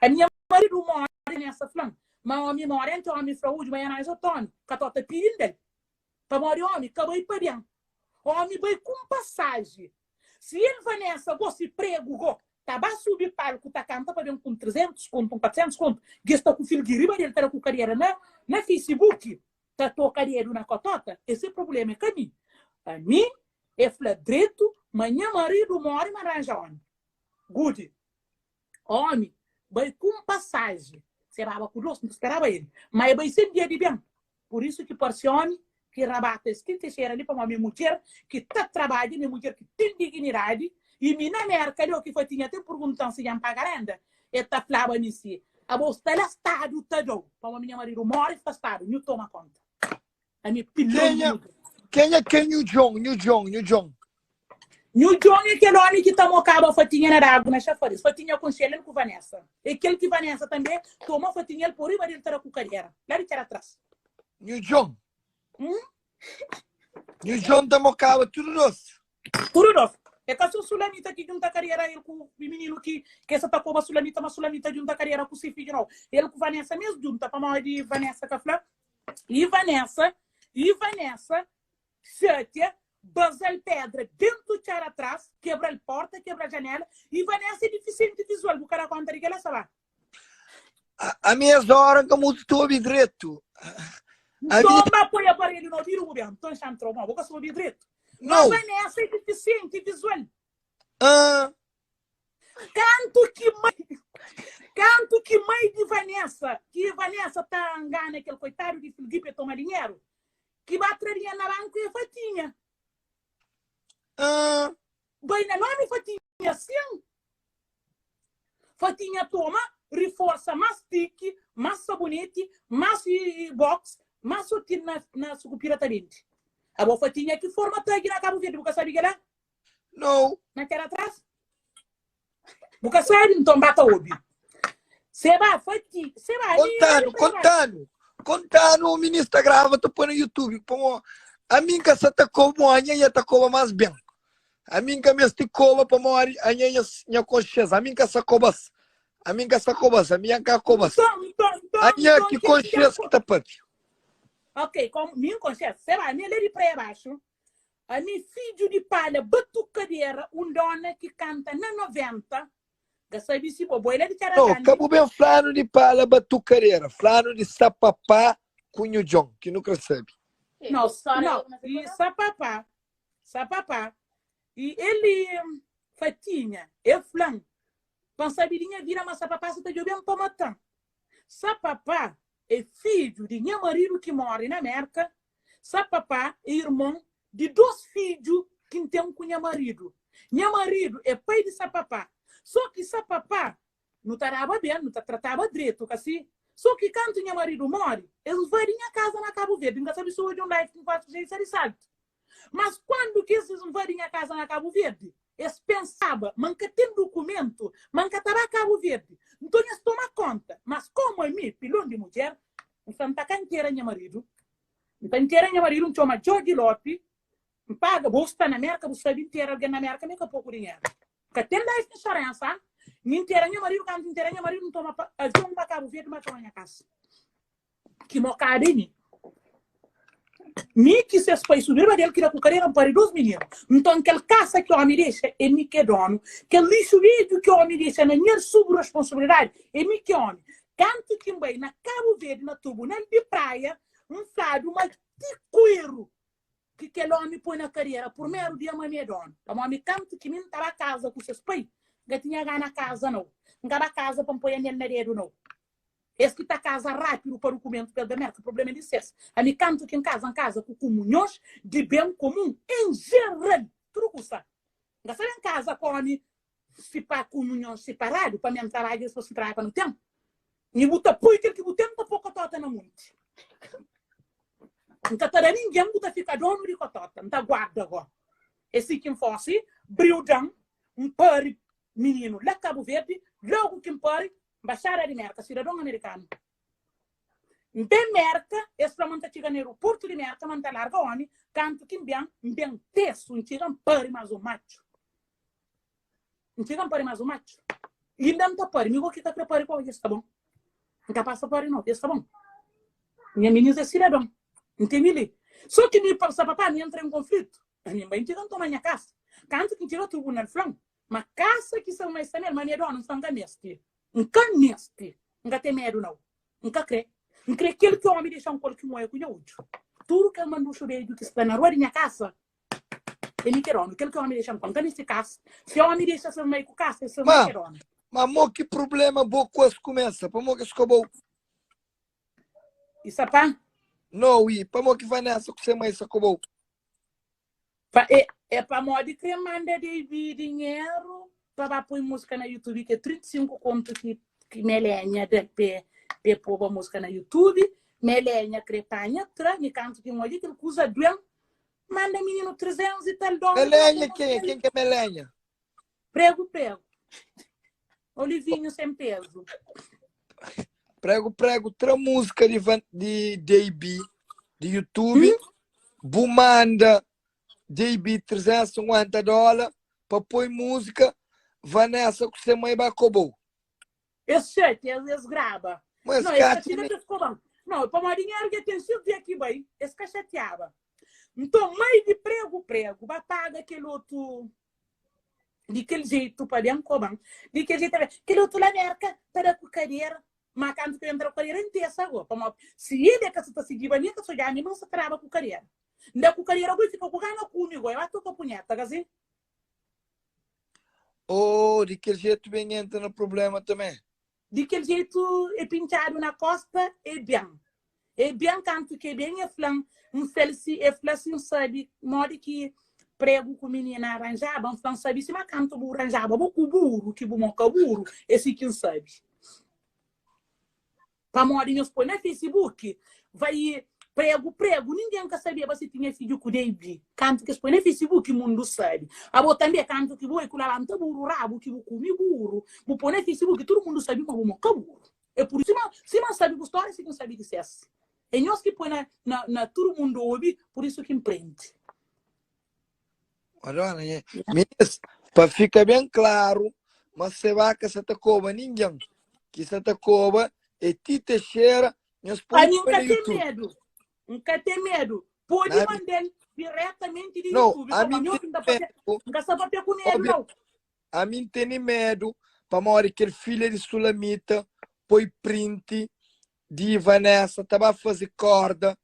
A minha marido mora nessa flan. Mas o homem mora entre o homem fraude, mas não é tome. Catota pedindo. Para morar homem, acabou ir para dentro. O homem vai com passagem. Se ele vai nessa, você prego, tá bem subir palco, tá cantando para dentro com 300 conto, com 400 conto. Gesta com o filho de riba, ele tá com carreira na Facebook. Tá tua carreira na cotota. Esse problema é caminho. A mim, é fladreto, mas meu marido mora e me arranja homem. Good. Homem, vai com passagem. Será com doce, não esperava ele. Mas vai ser dia de bem. Por isso que por esse homem, que rabata esquenta cheira ali para uma minha mulher, que está trabalhando, minha mulher que tem dignidade, e minha merca, eu que foi tinha até perguntando se ia pagar ainda, e tá falando nisso. A bolsa está estado, tá dou. Para uma minha marido mora e está estado, não toma conta. A minha pilha. Quem é New John? New John é aquele homem que tomou cabo a fatinha na água na chafariz. Fatinha com ele com Vanessa. E aquele que Vanessa também tomou fatinha por riba dele com carreira. Lá ele era atrás. New John tomou cabo tudo nosso. Tudo nosso. É que a sua sulamita que junta carreira ele com o menino que essa tacou uma sulamita junta carreira com o seu filho. Ele com Vanessa mesmo junta para mal de Vanessa Caflá. E Vanessa, Sátia, basal pedra dentro do char atrás, quebra a porta, quebra a janela, e Vanessa é deficiente visual, o cara conta que ela sabe. A minha hora como estou direito. Toma põe aparelho no viro, governo, então já entrou, mas vou subir direito. Não. Mas Vanessa é deficiente visual. Canto que mãe de Vanessa, que Vanessa tá engana aquele coitado de Filipe tomar dinheiro, que bateria na banca e fatinha. Bem, na nome fatinha sim. Fatinha toma, reforça mais tique, mais sabonete, mais box, mais sotinho na sucupira também. A boa fatinha que forma tag na Cabo Verde, você sabe que ela? Não. Naquela atrás? Você sabe, então bata o obi. Você vai, fatinha, você vai. Contando, o ministro grava, tu põe no YouTube. A minha que se tacou, a minha tacou mais bem. A minha que me esticou, para morar, a minha consciência, a minha que sacou, a minha que consciência que tá pati. Ok, como minha consciência, você vai, minha lei para baixo. A minha filho de palha, batucadeira, dona que canta na 90. Sabe se bobo, ele é de Caracas. Não, acabou bem flano de palha, batucadeira, flano de sapapá, cunho John, que nunca sabe. Não, e sapapá. E ele, fatinha, é flan. Pensabilinha vira uma sapapá, você tá jogando para matar. Sapapá é filho de minha marido que mora na América. Sapapá é irmão de 2 filhos que tem com minha marido. Minha marido é pai de sapapá. Só que sapapá não tratava bem, não tratava direito, assim. Só que quando minha marido morre, eles vão em casa na Cabo Verde. Não sabe se o de um life com 4 gente ele sabe. Mas quando que eles vão em casa na Cabo Verde, eles pensavam, manca tem documento, manca estará a Cabo Verde. Então eles tomam conta. Mas como é mim, pilão de mulher, então tá cá inteira minha marido. Então inteira minha marido, chama Jorge Lopes, paga, bolsa na América, você sabe inteira alguém na América, nem com pouco dinheiro. Porque tem life insurance, inteira minha marido, quando inteira minha marido não toma avião para Cabo Verde, mas toma minha casa. Que mocada em mim. Me que se foi subir, mas ele queria colocar para 2 meninos. Então, aquele caça que o homem deixa é me que é dono. Aquele lixo vídeo que o homem deixa na minha responsabilidade é me que é homem. Canto que vai na Cabo Verde, na tribunal de praia, flado, mas de cuero que aquele homem põe na carreira. Por meio dia, mas me é dono. O homem canto que me estava a casa com seus pais. Não tinha ganho na casa, não. Não estava a casa para pôr nele na rede, não. Esse que está a casa rápido para o documento da América, o problema é de ser. A mim canto que em casa com comunhões de bem comum, em geral. Tudo custa. Não sabe em casa come se para comunhões separadas, para mim trabalhar, se você trabalha no tempo. E botar porque que o tempo pouco tota na muito. Não está ninguém que fica dono de cotota, não está guarda agora. Esse que fosse, brilhão, pare menino, lá Cabo Verde, logo que pare, baixar de Merca, cidadão americano. Bem Merca, esse para manter chega no aeroporto de Merca, manter larga homem, canto que bem texto, não chega pare mais o macho. Não chega pare mais o macho. Ainda não tá pare, me vou que tá preparado com isso, tá bom? Não tá passa pare não, isso tá bom? Minha menina é cidadão, entende? Só que me passa papá, me entra em conflito. A minha mãe tira toma minha casa. Canto que tira tudo no flanco. Mas casa que são mais também, mas não são caneste. Um caneste. Nunca tem medo não. Nunca crê. Não crê que ele que homem deixa um colo que moe com o tudo que eu mando chover do que está na rua de minha casa. Ele quer homem, aquele que homem deixa um colo. Nesse caso, se o homem deixa seu meio com casa, seu meio quer homem. Mas que problema boa coisa começa? Para que escobou? Isso pá? Não, e para que vai nessa que você mais escobou? É para modo que manda de dinheiro para pôr música na YouTube, que é 35 conto que me lenha de pôr música na YouTube, me lenha crepanha, me canto que modo que ele usa doente, manda menino 300 e tal dólares. Melenha quem? Quem que é melenha? Prego. Olivinho sem peso. Prego, tra música de DB, de YouTube, Bumanda, DB $350 para pôr música, Vanessa que você mãe bacobou. Esse jeito, eles grava. Mas não, esse tira que ficou bom. Não, para o dinheiro que tem sido aqui, bem, esse cacheteava. Então, mãe de prego, vai pagar aquele outro. De aquele jeito, para dentro, como de aquele jeito, aquele outro lá, merca, para a carreira. Mas quando eu entro com a carreira inteira, se ele é que se está seguindo, nem que eu sou já, não se trava com a carreira. Não com a carreira, eu fico com a comigo, eu estou com a punheta, assim. Oh, de que jeito bem entra no problema também? De que jeito é pintado na costa, é bem. É bem canto que é bem, é flan, é flan, sabe, modo que prego com menina arranjava, flan, sabe, se mas canto arranjava, com burro, que bumoca burro, esse que sabe. Para morinhos põe no Facebook, vai prego, ninguém quer saber se tinha filho com o David. Canto que põe no Facebook, o mundo sabe. A boa também canto que vou com a burro, rabo, que vou comer burro. Vou pôr no Facebook, todo mundo sabe, mas vou mocar burro. É por isso, se não sabe a história, se não sabe que é assim. É nós que põe na todo mundo ouve, por isso que empreende. Olha, para ficar bem claro, mas você vai que você tá coba ninguém. Que você tá coba é Tite Cheira, nunca tem medo. Pode mandar diretamente de não, YouTube. A mim tem medo para morrer que filha de Sulamita põe print de Vanessa, estava a fazer corda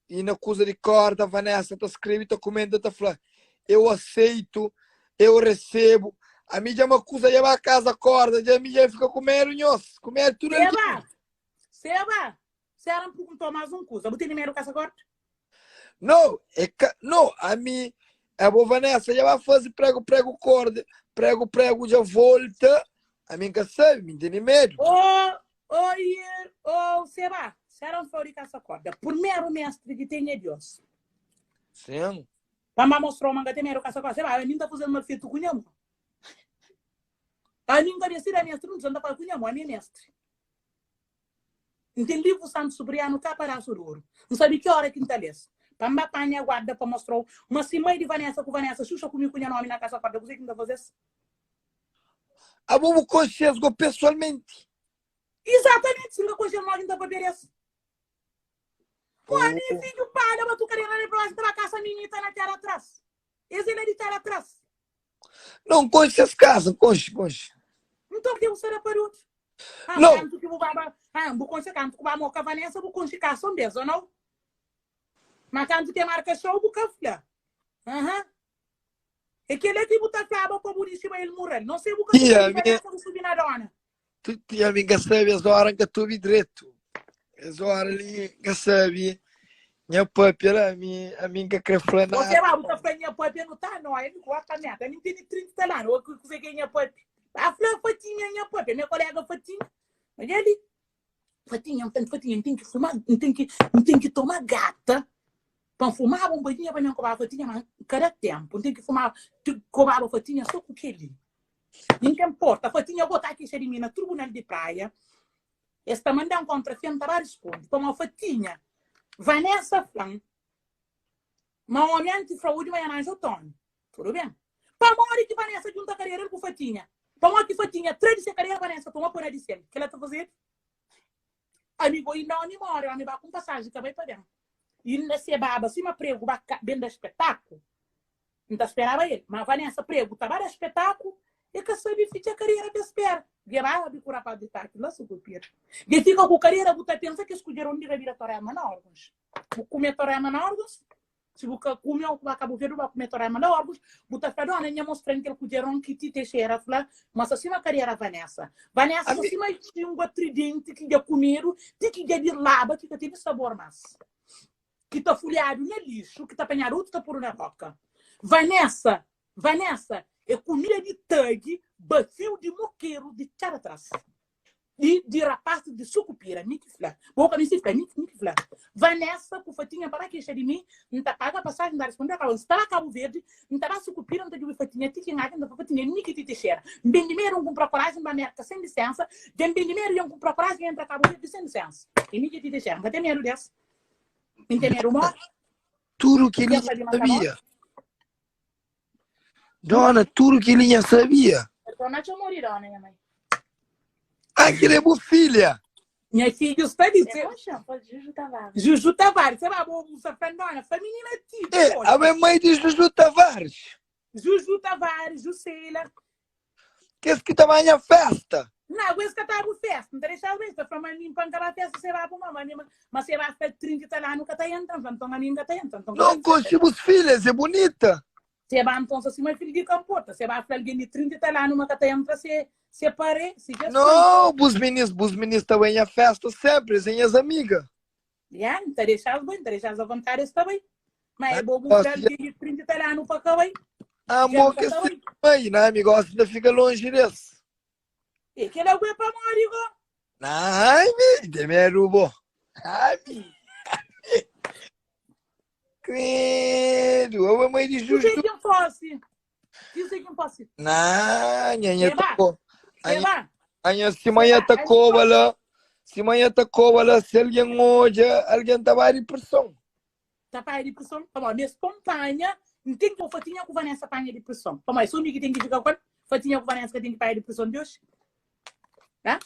e na coisa de corda, Vanessa está escrevendo, comendo, está falando, eu aceito, eu recebo. A mim já uma coisa, já vai a casa corda, já me já fica comendo, comer tudo. Seba, você era um Tomás coisa, você tem medo com essa corda? Não, a mim, a Vanessa já vai fazer prego corda, prego já volta, a mim que sabe, me tem medo. Seba, você era um flor com essa corda, primeiro mestre que tem é Deus. Sim. Para mostrar uma gata meio com essa corda, Seba, a mim está fazendo uma feita com o nhamo. A mim está mestre, não está fazendo com o nhamo, a minha mestre. Tem livro santo sobriano cá para sururu. Não sabe que hora que interessa. Para me apanhar guarda para mostrar. Mas se mãe de Vanessa com Vanessa, xuxa comigo com o nome na casa para você que não fazer isso. A bobo consciência pessoalmente. Exatamente, se não consciência não ainda para ver isso. Quando filho para, mas tu querendo levar para casa menina na terra atrás. Esse ele é de terra atrás. Não consciência casa, conche. Então que você era para outro. Não. Canto que vou canto que vai mocar Vanessa, vou conchicar só mesmo, não? Mas canto que marca show, vou café. E que ele que botar cabo para buríssimo ele morrer. Não sei o que Vanessa vou subir na dona. Tu tinha me sabe as horas que tu vi direito. As horas ali que sabe. Minha papel, a minha que creflana. Você vai botar para minha papel não tá, não. Ele gosta nada. Ele tem 30 lá, não. Eu sei que minha papel. A flor fatinha, minha papel. Minha colega fatinha. Olha ali. Fatinha, tem que fumar, tem que tomar gata. Para fumar uma bolinha para não cobrar fatinha, mas cada tempo. Tem que fumar, cobrar a fatinha só com aquele. Ninguém importa. A fatinha eu vou estar aqui, se elimina, tribunal de praia. Esta mandam contra a para responder. Para uma fatinha. Vanessa Flan. Mas o homem anti-fraude vai arranjar o Tony. Tudo bem? Para morrer que Vanessa junta a carreira com fatinha. Toma que Fatinha, 3 de carreira, Vanessa, toma por aí de cima. O que ela tá fazendo? Amigo, e não, mora, amigo, com passagem, também para dentro. E nesse baba, assim, uma prego, bem do espetáculo. Não esperava ele. Mas Vanessa, prego, tá para espetáculo, e que sabe, fica a carreira de espera. Guerra, de curar para de tarde, lá se copia. E fica com a carreira, você pensa que escolheram onde vai vir a torema na órgãos. Vou comer torema na órgãos. Se você comer, vai acabar vendo, vai comer torema na órgãos. Você fala, não, nem mostrando que ele escolheram que te deixaram, mas assim uma carreira, Vanessa. Vanessa, assim, mais tinha um tridente que ia comer, tem que ir de laba, que teve sabor, mas. Que tá folhado no lixo, que tá apanhado, tá por na roca. Vanessa, é comida de tag, bafio de moqueiro, de tchar atrás. E de rapaz de sucupira, miquiflá. Boca me se faz, miquiflá. Vanessa, com fatinha para queixa de mim, não tá paga a passagem, não tá respondendo a cabo, está lá Cabo Verde, não tá lá sucupira, não tá de fatinha, tiquinha, não tá fatinha, miquiti teixeira. Bem primeiro, com coragem, uma merda sem licença, bem primeiro, iam com coragem, entra Cabo Verde sem licença. E miquiti teixeira, não tem medo dessa. Não tem medo, amor? Tudo que ele sabia. Dona, tudo que ele sabia. Dona, deixa eu morir, dona, minha mãe. Aquele é minha filha. Minha filha está ali. Juju Tavares. Juju Tavares. Você vai bolsa pra dona? Feminina aqui. É, a minha mãe diz Juju Tavares. Juju Tavares, Jusceila. Que esse que também é festa. Não, esse que tá com festa. Não deixa eu ver. Se for mim para aquela festa, você vai para uma mãe. Mas você vai fazer 30 lá, nunca tá entrando. Então, a minha nunca tá entrando. Não conseguimos filhas, é bonita. Você vai, então, assim, uma filha de campota. Você vai falar alguém de 30 lá, numa cata entra, você separe. Não, os meninos também é festa sempre, sem as amigas. Já, não deixa à vontade também. Mas é bom mostrar alguém de 30 lá, não para cá, vai. Amor, que esse mãe, né, amigo? Ainda fica longe desse. E que ele é o para marido. Ai, me demerubo. Ai, me. Credo, a mamãe de Juju. Diz que fosse. Diz que fosse. Não, nhanha tocou. Anha, se manhã tocou, lá. Se manhã tocou, lá, se alguém hoje, alguém estava de pressão. Estava de pressão? Tá bom, nesse pompanha, não tem que eu fatinha com Vanessa panha de pressão. Tá bom, isso que tem que ficar com fatinha com Vanessa que tem que pagar de pressão de hoje. Tá?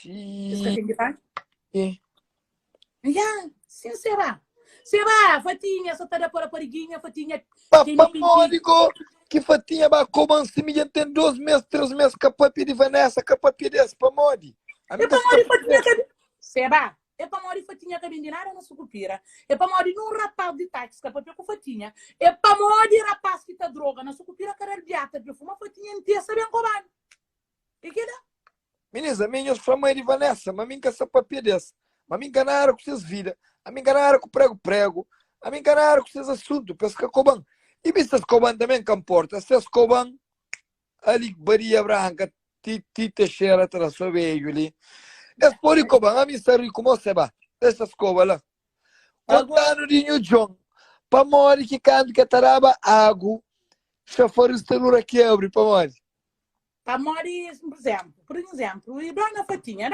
Isso que tem que pagar? Já, sincera. Você vai, fatinha, só tá da por poriguinha, fatinha. Papamórico, que fatinha, como se me tem 2 meses, 3 meses, capapi de Vanessa, capapi desse, pamori. É pamori, fatinha, que... Você vai, é pamori, fatinha, que vendinara na sucupira. É pamori, num rapaz de táxi, capapi com fatinha. É pamori, rapaz que tá droga na sucupira, cara de ata, de fuma, fatinha, inteira, sabem como é. E que dá? Meninas, minhas famães de Vanessa, mas me essa papi desse. Mas me enganaram com vocês vidas. A me enganaram com prego. A me enganaram com esses assuntos. Pesca coban. E vistas coban também que importa. Vocês coban. Ali, baria branca. Tite cheira tra sua veio ali. Esse por aí coban. A mim sarri como você vai. Essas coban lá. Contando de New John. Para morrer que canto que taraba água. Chafariz tenura quebre para morrer. Pamori, por exemplo, e dona Fatinha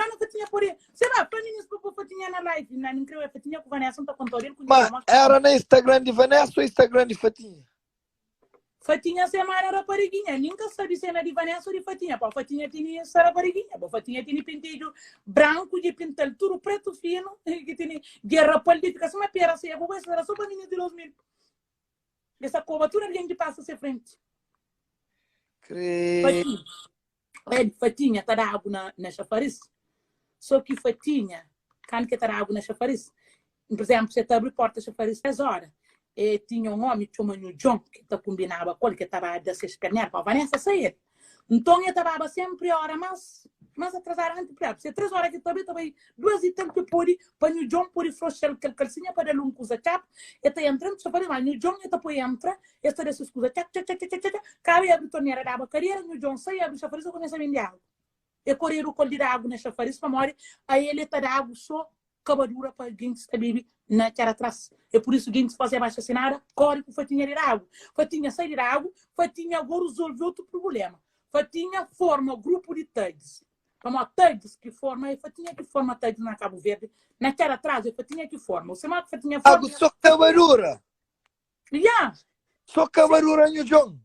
por aí. Você vai, para mim, para Fatinha na live, não creio, Fatinha com Vanessa, não está contorando com mas era no Instagram de Vanessa ou Instagram de Fatinha? Fatinha semana era pariguinha, nunca sabe se é de Vanessa ou de Fatinha. Pô, Fatinha tinha essa pariguinha, pô, Fatinha tinha pintelho branco, de pintelho tudo preto fino, que tinha guerra política, se uma pera assim, vou ver se era só para mim de 2000. Essa cobertura alguém de passa à frente. Fatinha tá da água na chafariz. Só que Fatinha, quando que tá da água na chafariz, por exemplo, você abre porta chafariz 10 horas. E tinha um homem chamado John, que combinava com ele, que estava a desesperar para a Vanessa sair. Então, eu estava sempre a hora mais atrasada antes para você 3 horas que estava 2 e tanto para o John por frouxar aquele calcinha para ele um coisa chap. E está entrando, só para o John e depois entra, esta dessas coisas chap. Cabe a torneira da carreira, o John sai, abre o chafariz e começa a vender água. E correr o colo de água na chafariz para morrer, aí ele está da água só cabadura para quem está bebendo na cara atrás. É por isso que quem se faz abaixo assinada, corre com Fatinha de água. Fatinha sai de água, Fatinha agora resolve outro problema. Fatinha forma grupo de tags. Como tags que forma, é Fatinha que forma tags na Cabo Verde. Na cara atrás, é Fatinha que forma. Você mata Fatinha forma. Água só cabadura. Yeah. Só cabadura no John.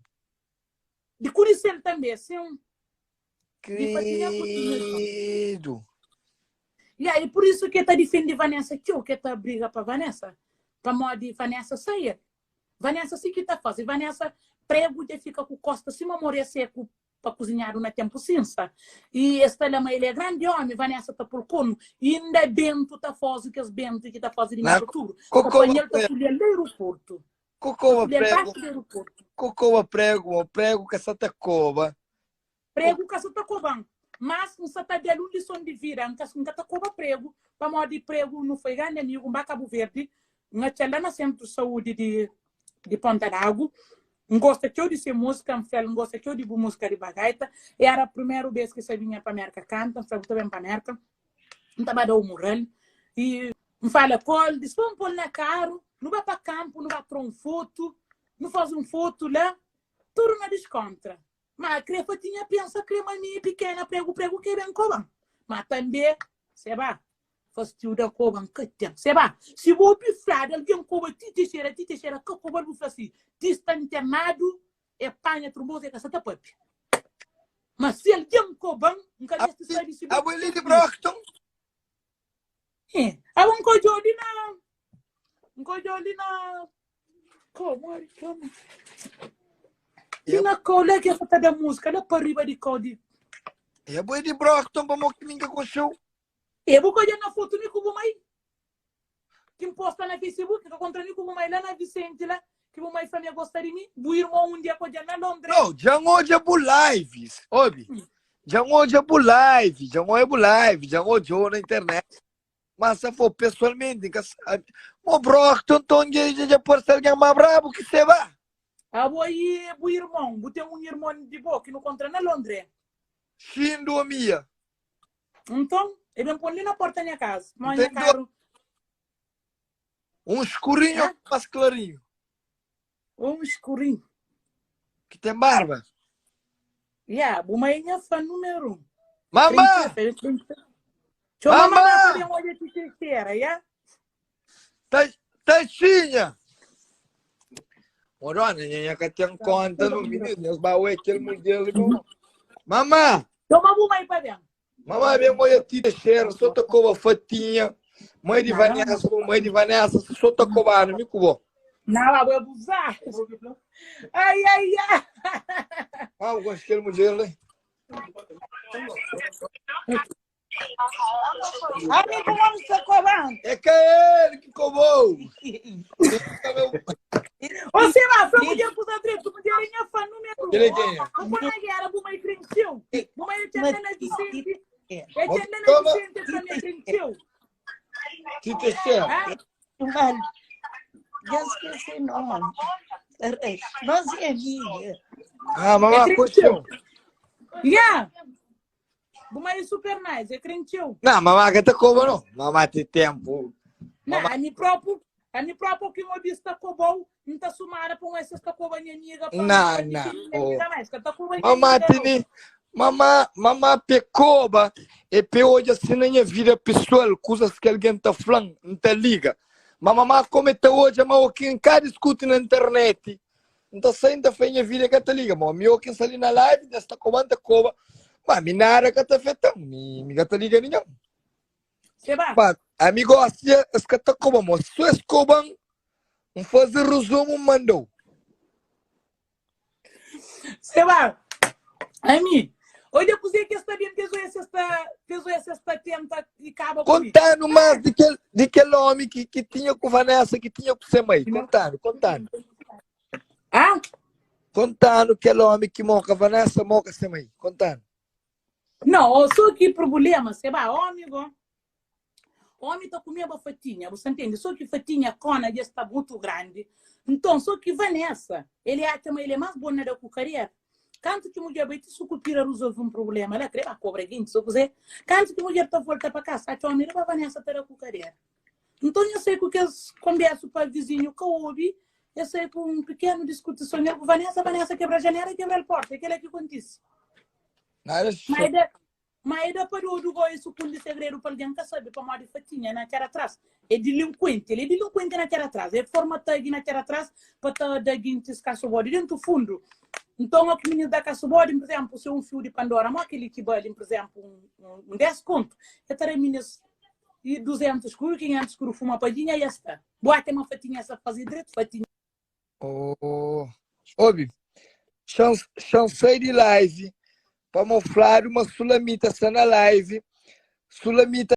De Curicel também, assim. Credo. E aí, por isso que tá defendendo Vanessa, tio, que tá briga para Vanessa. Para modo Vanessa sair. Vanessa sim que tá fazendo. Vanessa prego de fica com costa cima, morrer seco para cozinhar no tempo cinza. E esta lama, ele é grande homem, Vanessa tá por cono. E ainda é Bento tá fazendo que as Bento que tá fazendo em tudo. O companheiro tá filhando do aeroporto. Cocoa prego que essa tacoba. Prego que essa tacoba. Mas não se tá dando lição de vida, não tá tacoba prego. Para modo de prego não foi grande, nem um Cabo Verde. Não tinha lá no centro de saúde de Ponta d'Água. Não gosta que eu de ser música, não gosta que eu de música de bagaita. E era a primeira vez que você vinha para a América canta, foi também para a América. Não estava dando moral. E me fala, Cole, diz, vamos pôr na carro, não vai para campo, não vai para um foto, não faz um foto lá, tudo na descontra. Mas a crefa tinha pensa que uma minha pequena prego que vem com. Mas também, sei lá, faz tudo a coban que tem. Sei lá, se vou pifar, alguém coba titecheira, que coba vou fazer. Está internado, é panha trombose que essa tá pop. Mas se alguém coban, nunca deste sai de si. A Willy de Brockton? É, a um cojolina. Como? E na colega que tá da música, lá para riba de codi. E a Willy de Brockton para mo que ninguém cochou. Eu vou colher na foto nem como mais. Que posta na Facebook, que eu contra nem como mais lá na Vicente lá, que o mais família gosta de mim. O irmão um dia colher na Londres. Não, já hoje é bu live, obi. Já hoje é bu live, já hoje na internet. Mas se for pessoalmente, o Brockton já pode ser alguém mais brabo que você vai. Ah, o irmão, tem um irmão de boa que não contra na Londres. Shindo minha. Então, ele me põe na porta da minha casa. Minha carro. Um escurinho mais clarinho. Um escurinho. Que tem barba. O mãe é fã número 1. Mamãe! Taxinha! Morona, minha que tem conta no menino, os baús aquele modelo. Mamãe! Toma a mãe para dentro. Mamãe, minha mãe tira cheiro, só tocou a fatinha. Mãe de Vanessa, só tocou a arma, me cubou. Não, eu vou abusar. Ai. Ah, eu gosto daquele modelo, hein? Amigo, vamos se cobrar. É que é ele que cobou. Você vai, foi um dia com o Adriano, um dia ele é fã número 1. Ele é quem? Como é que era, Bumai cresceu? Bumai tinha na Vicente. Eu tinha na Vicente para me cresceu. Tite cheiro. Mano, já esqueci o nome. Nós é amiga. Ah, mamãe, curtiu. Bumai é super nice, é cresceu. Não, mamãe, que tá como não? Mamãe tem tempo. Não, a mim próprio que eu disse que cobou, não está sumada para uma cesta coba minha amiga. Não. Mamãe pecoba e pe hoje assim na minha vida pessoal, coisas que alguém tá falando, não te liga. Mamãe como tá hoje, mas quem cada escuta na internet, não tá saindo da minha vida que te liga, mas meu quem ali na live desta comanda coba, mas me nada que tá feita, me te liga ninguém. Mas amigo, assim, as que tá coba, mas só escobam, fazer resumo mandou. Seba, Ami, hoje eu pus que esta bem fez esta tenta e acaba comigo. Contando mais de aquele homem que tinha com Vanessa, que tinha com você mãe. Contando. Ah? Contando aquele homem que moca Vanessa, moca você mãe. Contando. Não, só que problema, Seba, amigo. Homem está comendo a fatinha, você entende? Só que fatinha cona já está muito grande. Então, só que Vanessa, ele acha que ele é mais boa da cucaria. Canto que mulher vai te sucupira resolver um problema, ela crê a cobra guinte, só que canto que mulher está volta para casa, acha que homem vai Vanessa ter a cucaria. Então, eu sei que as converso para o vizinho que ouve, eu sei que um pequeno discussão com Vanessa quebra a janela e quebra a porta, é aquilo que acontece. Mas depois do isso com o segredo para alguém que sabe para uma fatinha na cara atrás. Ele é delinquente na cara atrás. É forma de na cara atrás para dar guintes cachorro dentro do fundo. Então, o que menino da casa pode, por exemplo, se um fio de Pandora, mas aquele que vale, por exemplo, um 10 conto, eu terei meninas e 200 curu, 500 curu, fuma padinha e esta. Bota uma fatinha, essa fazer direito, fatinha. Oh, Obi, chancei de live para mostrar uma sulamita na live. Sulamita